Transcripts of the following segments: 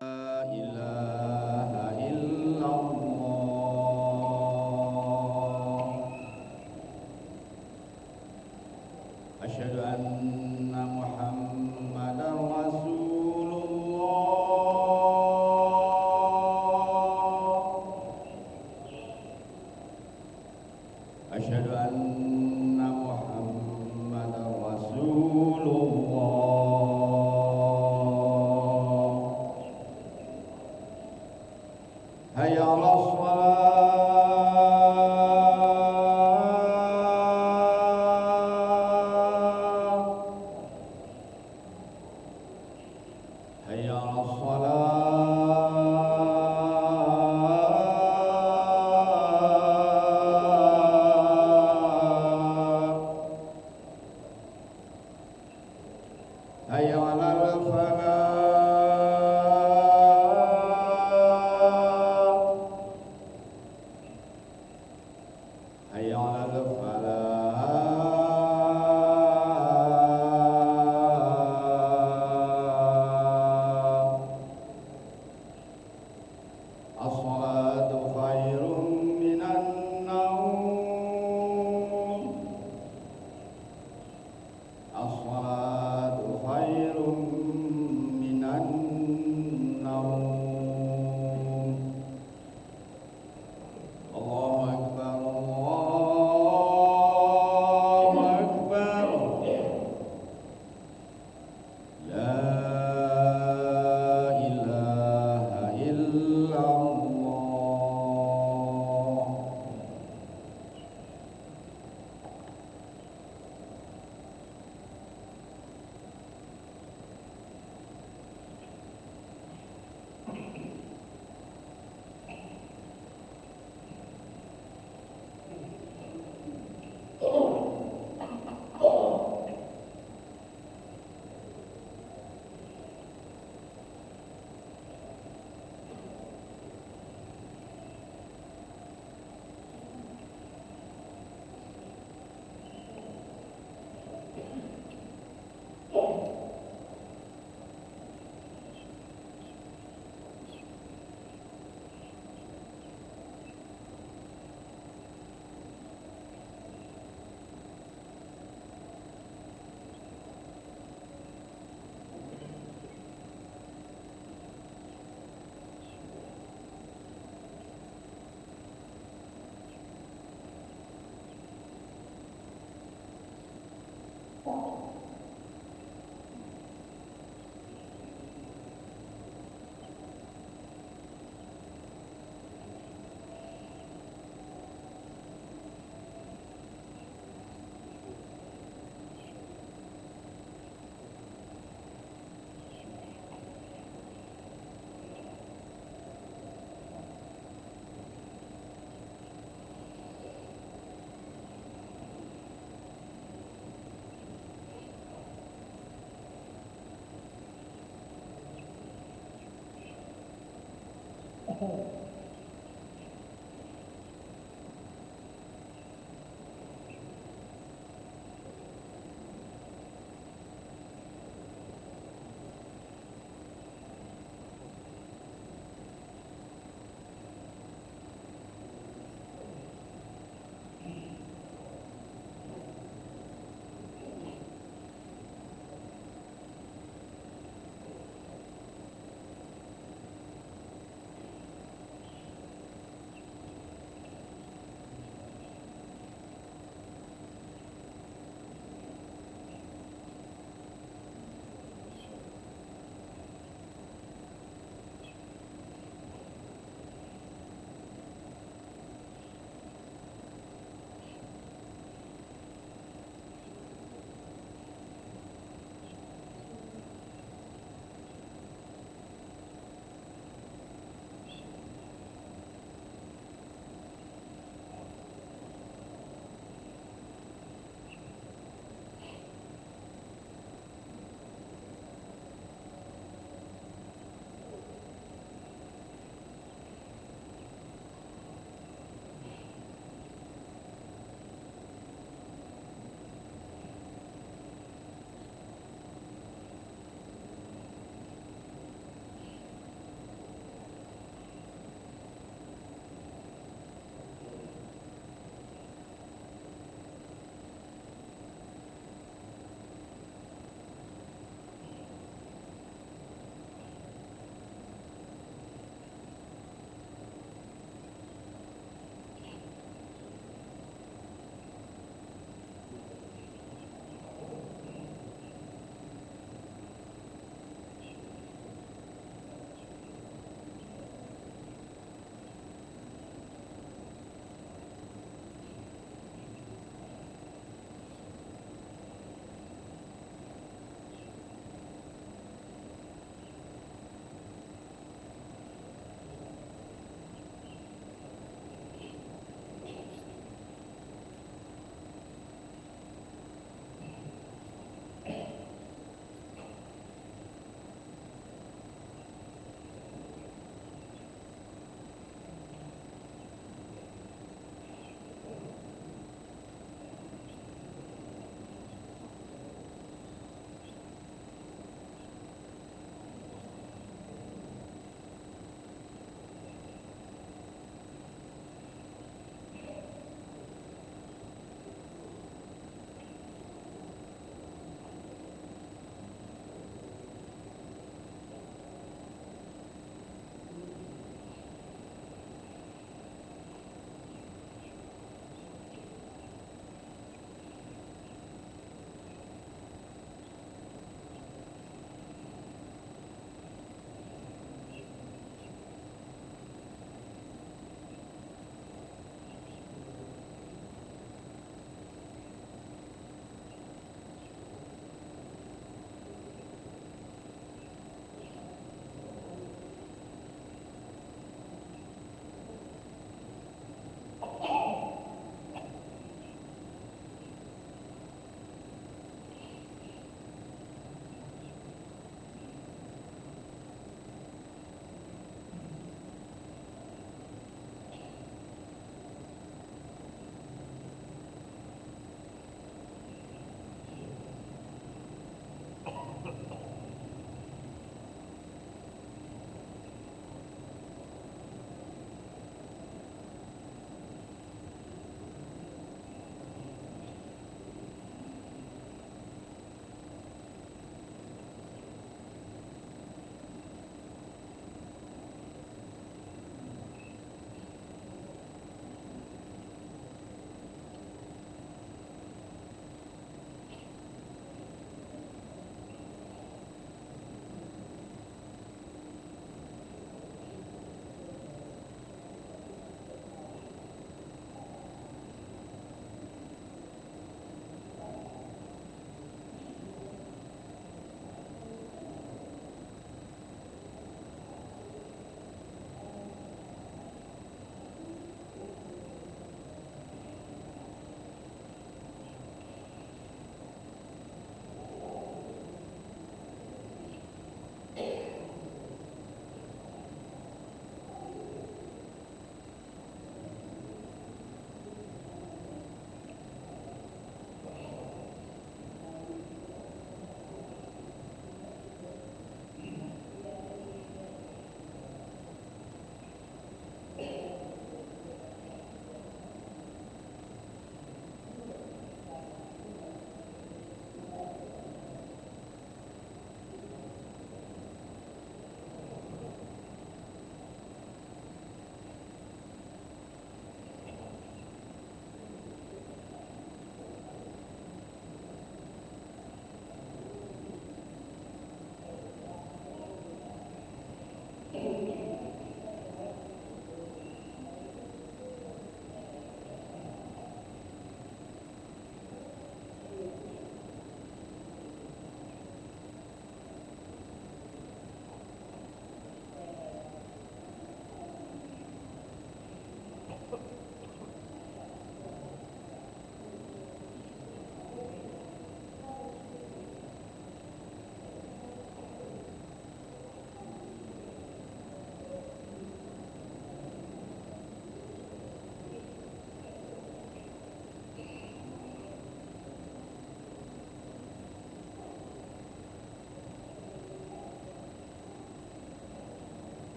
La ilaha illallah. Asyhadu anna Muhammadar Rasulullah. Asyhadu anna Muhammadar Rasulullah. Hayya 'alas shalah. Hayya 'alas shalah. Hayya 'alal falah. Hayya 'alal falah. As-salatu khairun minan naum. As-salatu khairun minan naum. Allahu akbar, Allahu akbar. La ilaha illallah.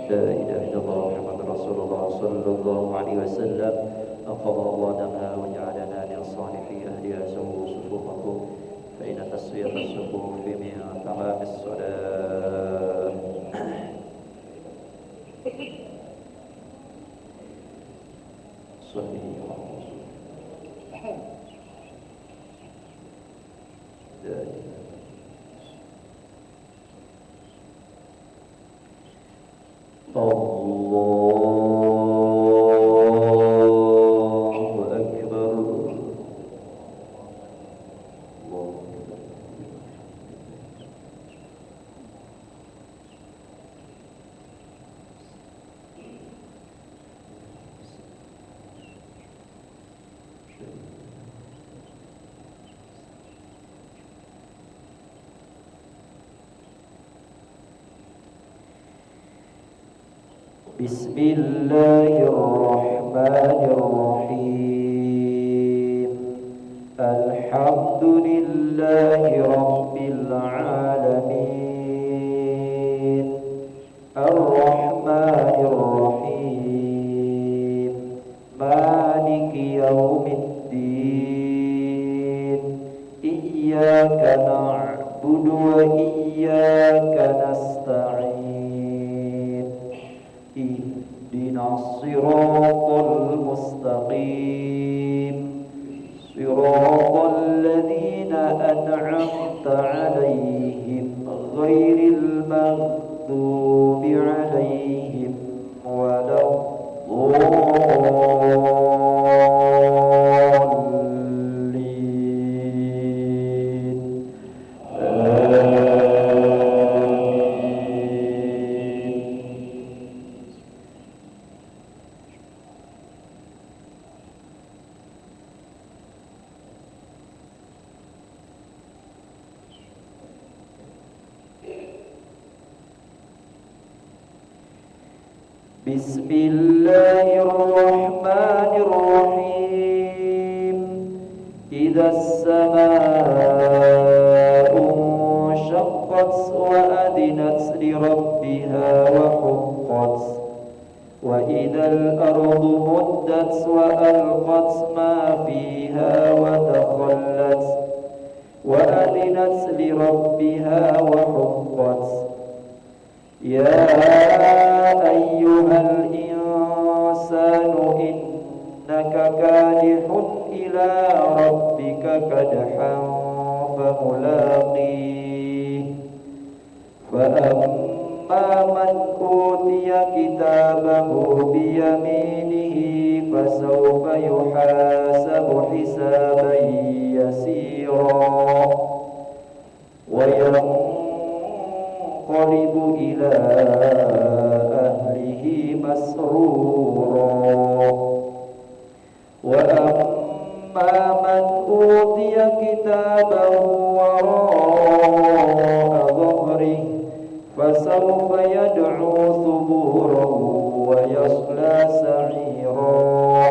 لا إله إلا الله محمد رسول الله صلى الله عليه وسلم أقضى الله دمها وجعلنا من صالحي أهلها سووا صفوفكم فإن تسوية الصفوف من تمام الصلاة. صلي بسم الله الرحمن الرحيم. الحمد لله رب العالمين الرحمن الرحيم مالك يوم الدين إياك نعبد وإياك نستعين اهدنا الصراط المستقيم صراط الذين أنعمت عليهم غير المغضوب عليهم ولا الضالين بسم الله الرحمن الرحيم. إذا السماء انشقت وأذنت لربها وحقت وإذا الأرض مدت وألقت ما فيها وتخلت وأذنت لربها وحقت يا أيها الإنسان إنك كادح إلى ربك كدحا فملاقيه فأما من أوتي كتابه بيمينه فسوف يحاسب حسابا يسيرا وينقلب إلى أهله مسرورا وأما من أوتي كتابه وراء ظهره فسوف يدعو ثبورا ويصلى سعيرا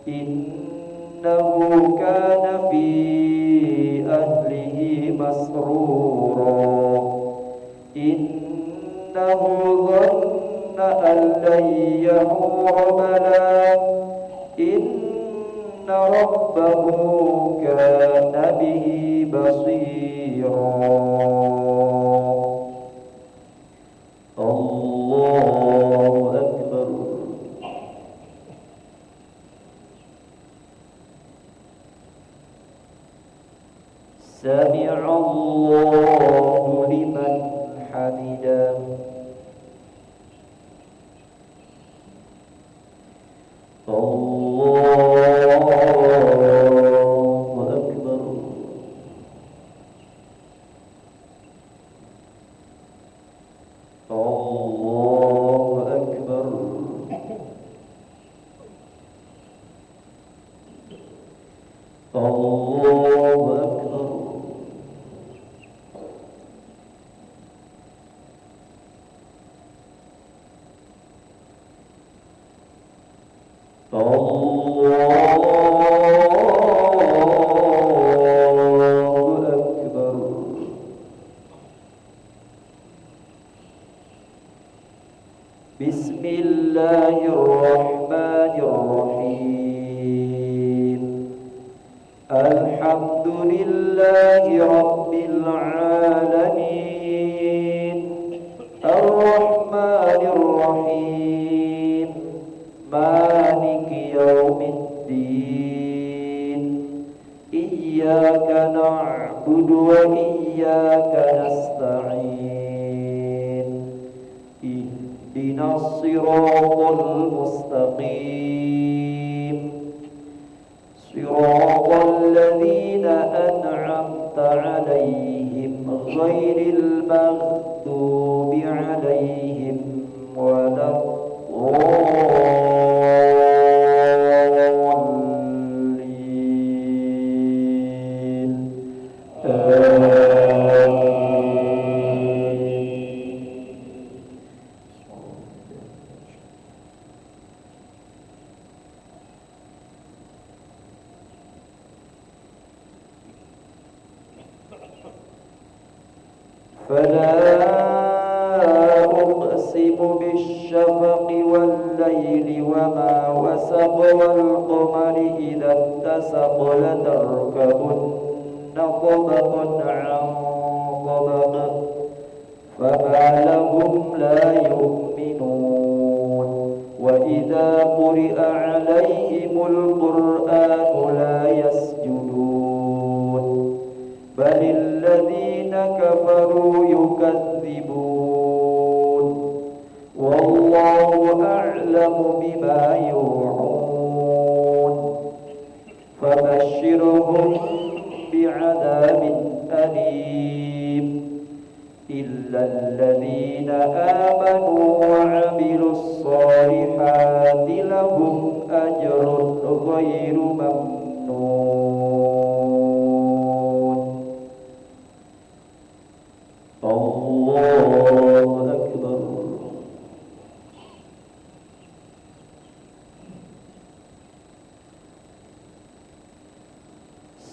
إنه كان في أهله مسرورا إنه ظن أن لن يحور بلى إن ربه كان به بصيرا. الله أكبر. سمع الله لمن حمده. الله أكبر. الله أكبر. الله أكبر. بسم الله الرحمن الرحيم الحمد لله رب العالمين الرحمن الرحيم مالك يوم الدين إياك نعبد وإياك نستعين اهدنا الصراط المستقيم صراط الذين أنعمت عليهم غير المغضوب عليهم ولا الضالين فلا أقسم بالشفق والليل وما وسق والقمر إذا اتسق لتركبن طبقا عن طبق فما لهم لا يؤمنون وإذا قرئ عليهم القرآن لا يسجدون بل الذين كفروا يكذبون والله أعلم بما يوعون فبشرهم بعذاب أليم إلا الذين آمنوا وعملوا الصالحات لهم أجر غير ممنون الله أكبر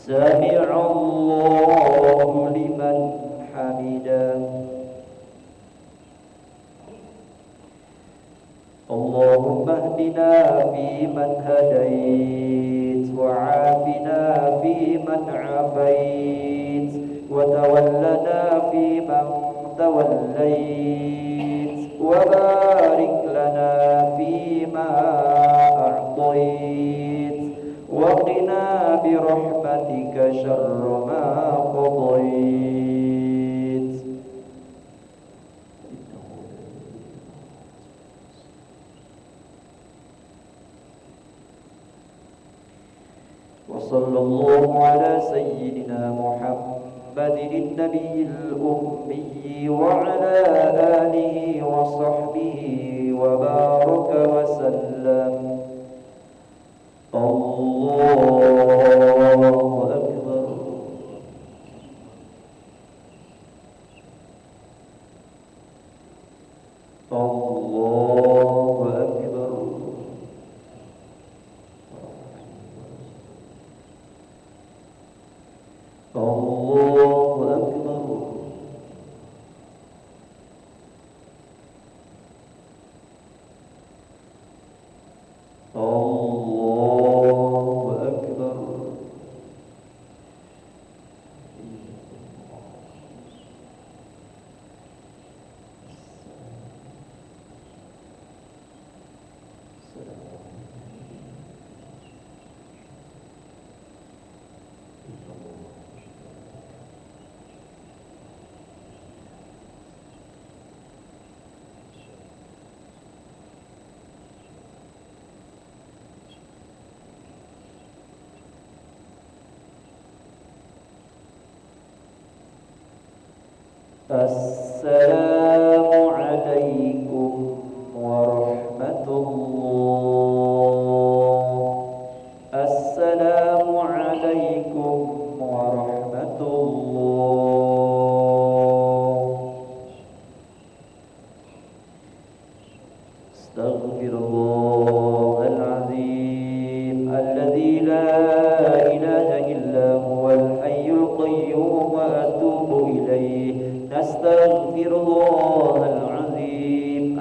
سمع الله لمن حمده اللهم اهدنا فيمن هديت وعافنا فيمن عافيت وتولنا فيمن توليت وبارك لنا فيما أعطيت وقنا برحمتك شر ما قضيت وصلى الله على سيدنا محمد النبي الأمي وعلى آله وصحبه وبارك وسلم الله أكبر الله أكبر الله أكبر الله أكبر السلام عليكم ورحمة الله السلام عليكم ورحمة الله استغفر الله العظيم الذي لا إله إلا هو الحي القيوم وأتوب إليه نستغفر الله العظيم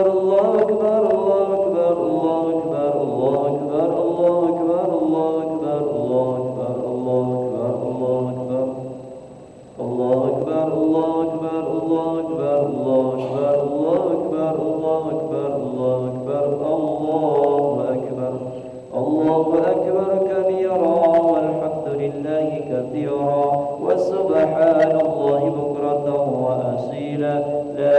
أكبر الله أكبر الله أكبر الله أكبر الله أكبر الله أكبر الله أكبر الله أكبر الله أكبر كبيرا والحمد لله كثيرا وسبحان الله بكرة وأصيلا لا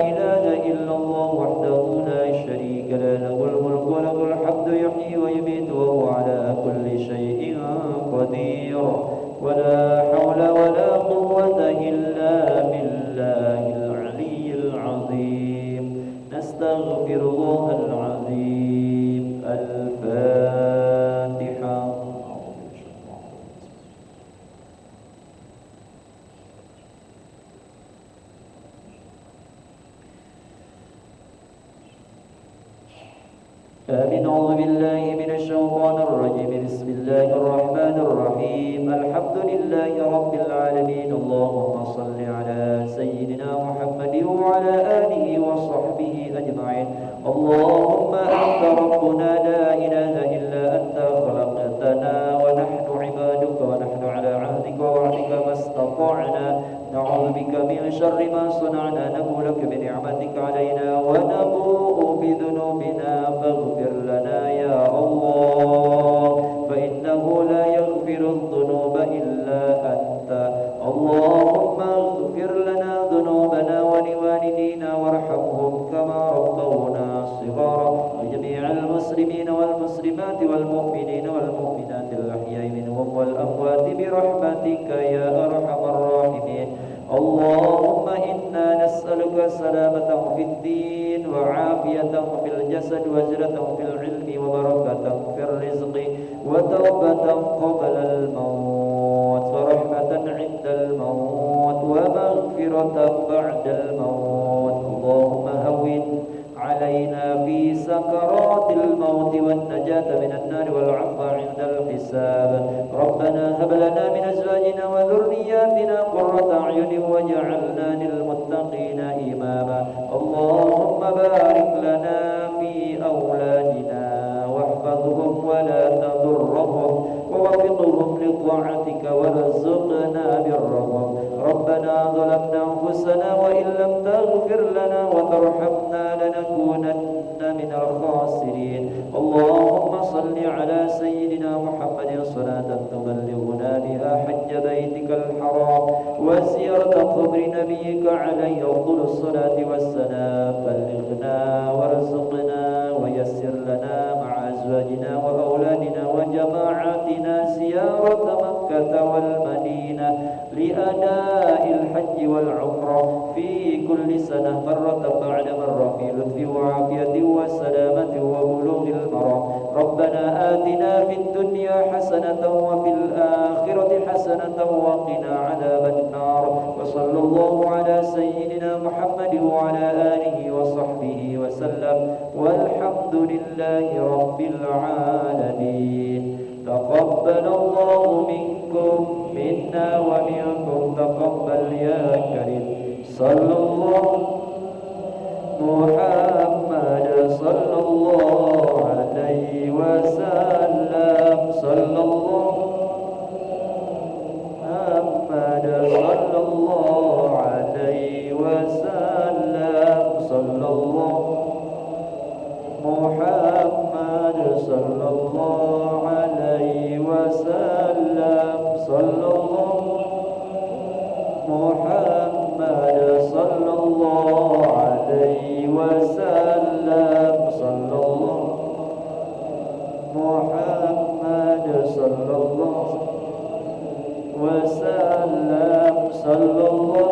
إله إلا الله وحده لا شريك له له الملك وله الحمد يحيي ويميت وهو على كل شيء قدير ولا حول ولا قوة إلا بالله العلي العظيم نستغفر الله العظيم الفاتحة آمين. أعوذ بالله من الشيطان الرجيم. بسم الله الرحمن الرحيم. الحمد لله رب العالمين. اللهم صل على سيدنا محمد وعلى آله وصحبه أجمعين. اللهم أنت ربنا لا إله إلا أنت خلقتنا ونحن عبادك ونحن على عهدك ووعدك ما استطعنا نعوذ بك من شر ما صنعنا نبوء لك بنعمتك علينا ونبوء بذنوبنا فاغفر لنا يا الله فإنه لا يغفر الذنوب إلا أنت. اللهم اغفر لنا ذنوبنا ولوالدينا وارحمهم كما ربونا صغارا وجميع المسلمين والمسلمات والمؤمنين والمؤمنات الأحياء منهم والأموات برحمتك يا أرحم الراحمين. اللهم إنا نسألك سلامة في الدين وعافية في الجسد وزرة في العلم وبركة في الرزق وتوبة قبل الموت ورحمة عند الموت ومغفرة بعد الموت. اللهم هون علينا في سكرات الموت والنجاة من النار والعفو عند الحساب. ربنا هب لنا من أزواجنا وذرياتنا قرة أعين واجعلنا للمتقين إماما. اللهم بارك لنا في أولادنا واحفظهم ولا تضرهم ووفقهم لطاعتك وارزقنا برهم. ربنا ظلمنا أنفسنا وإن لم تغفر لنا وترحمنا لنكونن من الخاسرين. اللهم صل على سيدنا محمد صلاة تبلغنا بها حج بيتك الحرام وزيارة قبر نبيك عليه أفضل الصلاة والسلام. بلغنا وارزقنا ويسر لنا مع أزواجنا وأولادنا وجماعاتنا زيارة مكة والمدينة لأداء الحج والعمرة في كل سنة مرة بعد مرة في لطف وعافية وسلامة وبلوغ المرام. ربنا آتنا في الدنيا حسنة وفي الآخرة حسنة وقنا عذاب النار. وصلى الله على سيدنا محمد وعلى آله وصحبه وسلم والحمد لله رب العالمين. تقبل الله منكم منا ومنكم تقبل يا كريم. صلى الله محمد صلى الله عليه وسلم. صلى الله محمد صلى الله عليه وسلم. صلى الله محمد صلى الله عليه وسلم. صلى الله محمد صلى الله عليه وسلم. صلى الله محمد صلى الله وسلم. صلى الله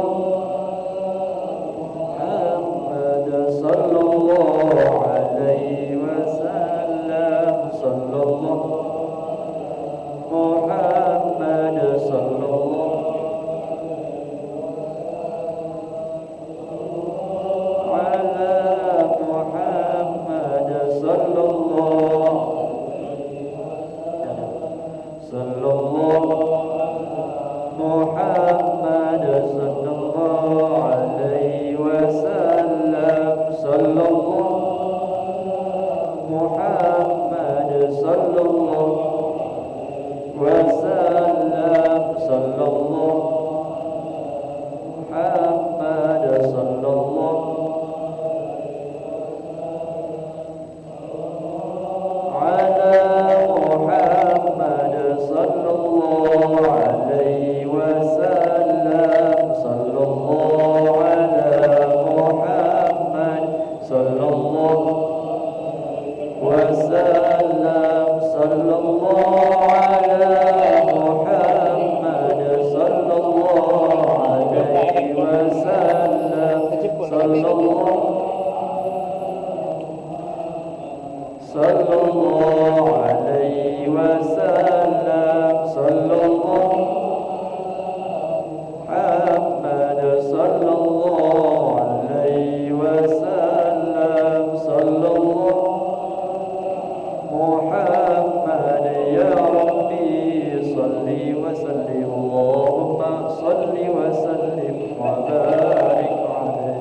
محمد صلى الله عليه وسلم. صلى الله محمد صلى الله على محمد صلى الله صلى الله محمد صلى صلى الله عليه وسلم صلى الله محمد صلى الله عليه وسلم صلى الله محمد يا ربي صل وسلم اللهم صل وسلم وبارك عليه.